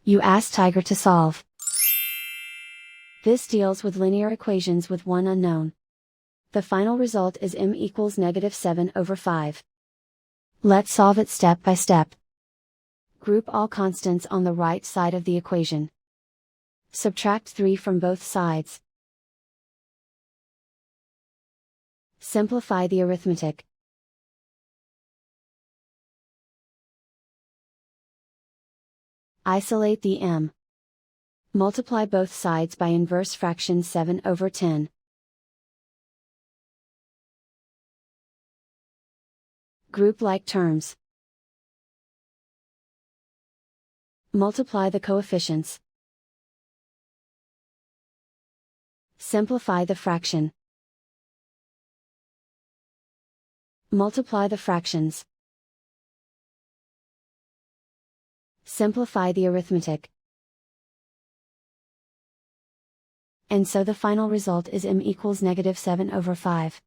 You ask Tiger to solve. This deals with linear equations with one unknown. The final result is m equals -7/5. Let's solve it step by step. Group all constants on the right side of the equation. Subtract 3 from both sides. Simplify the arithmetic. Isolate the m. Multiply both sides by inverse fraction 7/10. Group like terms. Multiply the coefficients. Simplify the fraction. Multiply the fractions. Simplify the arithmetic. And so the final result is m equals -7/5.